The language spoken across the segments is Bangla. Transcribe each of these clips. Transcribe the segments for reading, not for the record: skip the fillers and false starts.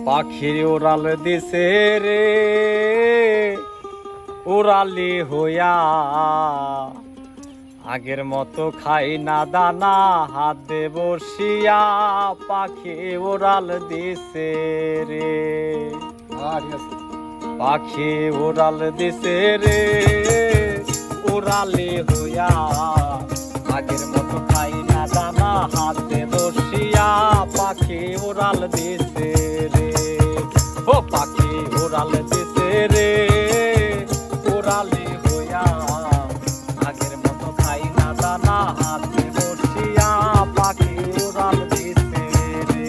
পাখির উড়াল দিছে রে উড়ালি হইয়া, আগের মতো খাই না দানা হাত দে বসিয়া, পাখি উড়াল দিছে রে। পাখি উড়াল দিছে রে উড়ালি হইয়া, আগের মতো খাই না দানা হাত দে বসিয়া, পাখি উড়াল দিছে রে। ও পাখি উড়াল দিছে রে উড়ালি হইয়া, আগের মতো খাই না দানা হাত দে বসিয়া, পাখি উড়াল দিছে রে।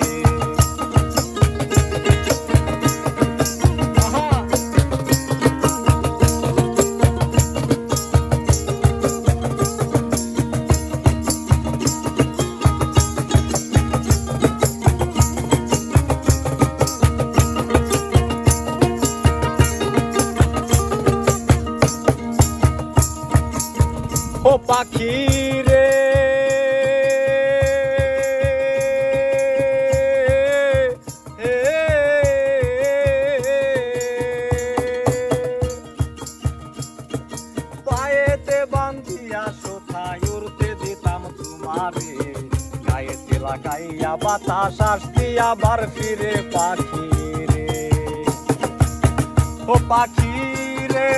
ও পাখি রে পায়েতে বান্ধিয়া কোথায় উড়তে দিতাম তোমারে, গায়েতে লাগাইয়া বাতাস আসতি আবার ফিরে পাখি রে। ও পাখি রে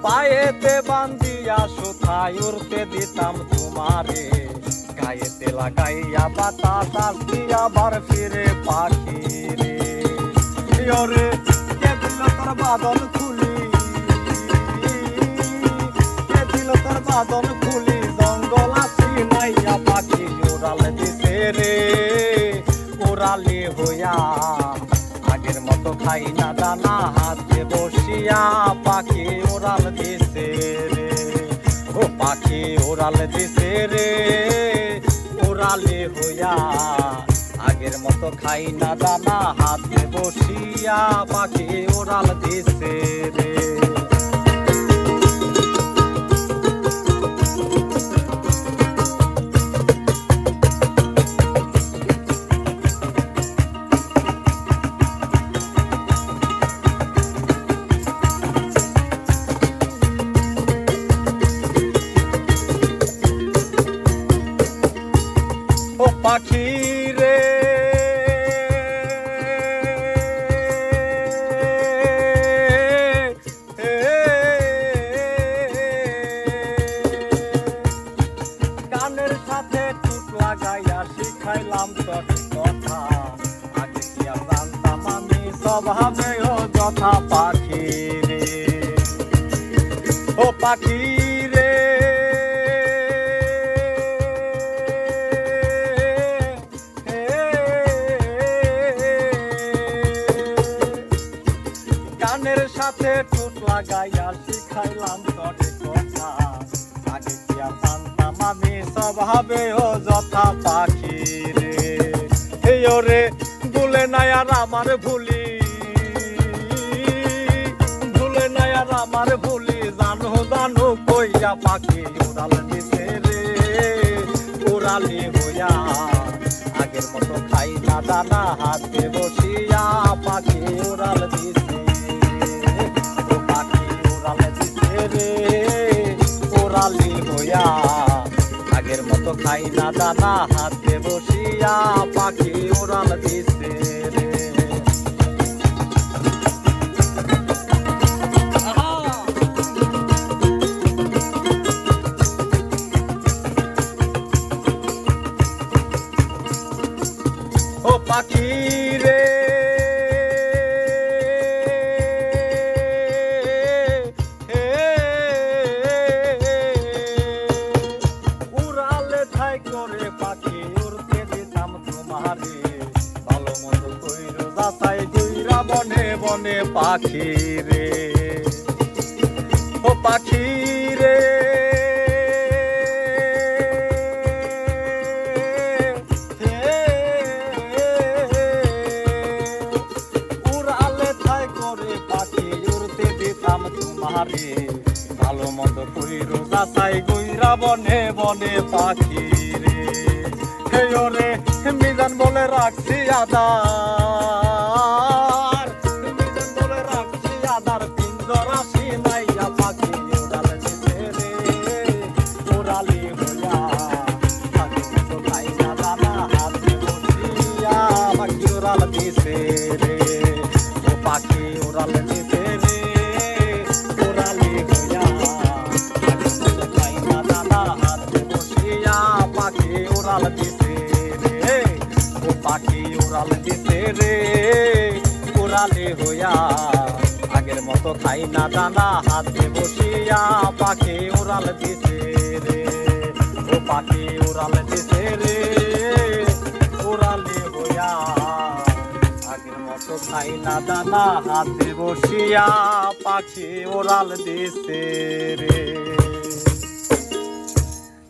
পায়েতে বান্ধিয়া কোথায় উড়তে দিতাম তোমারে, গায়েতে লাগাইয়া বাতাস আসতি আবার ফিরে পাখি রে। ওরে কে দিল তোর বাদন খুলি, কে দিল তোর বাদন খুলি, জঙ্গল আছি নাইয়া, পাখি উড়াল দিছে রে উড়ালি হইয়া, আগের মতো খাই না দানা হাতে বসিয়া, পাখি উড়াল দিছে রে। ও পাখি উড়াল দিছে রে উড়ালি হইয়া, আগের মতো খাই না দানা হাতে বসিয়া, পাখি উড়াল দিছে রে। ও পাখি রে গানের সাথে টুক লাগাইয়া শিখাইলাম তোর কথা, আগে কি আর জানতাম আমি স্বভাবে ও যথা, পাখি রে। ও পাখি রে গানের সাথে টুক লাগাইয়া শিখাইলাম তোর কথা, আগে কি আর জানতাম আমি স্বভাবে ও যথা, পাখি রে। এই ওরে ভুলে নাই আর আমার ভুলি, ভুলে নাই আর আমার ভুলি, জানো জানো কইয়া, পাখি উড়াল দিছে রে উড়ালি হইয়া, আগের মতো খাই না দানা হাতে বসিয়া, পাখি উড়াল দিছে রে উড়ালি হইয়া, আগের মতো খাই না দানা হাতে বসিয়া, পাখি উড়াল দিছে রে। ও পাখি রে উড়ালে ঠাই করে পাখি উড়তে দিতাম তোমারে, ভালো মতো কইরো যাচাই দুইরা বনে বনে, পাখি রে। ও পাখি রে উড়ালে ঠাই করে পাখি উড়তে দিতাম মারে ভালো মন্দ কইরো যাচাই কইরা বনে বনে পাখি রে হে ওরে মিজান বলে রাখছি আদার মিজান বলে রাখছি আদার পিঞ্জরা সিনাইয়া পাখি উড়াল দিছে রে উড়ালি হইয়া পাখি তো খাই না দানা হাতে বসিয়া পাখি উড়াল দিছে রে ও পাখি উড়াল দিছে রে উড়ালি হইয়া পাখি তো খাই না দানা হাতে বসিয়া পাখি উড়াল দিছে রে ও পাখি উড়াল দিছে রে উড়ালি হইয়া আগের মতো খাই না দানা হাতে বসিয়া পাখি উড়াল দিছে রে ও পাখি উড়াল দিছে রে উড়ালি হইয়া আগের মতো খাই না দানা হাতে বসিয়া পাখি উড়াল দিছে রে।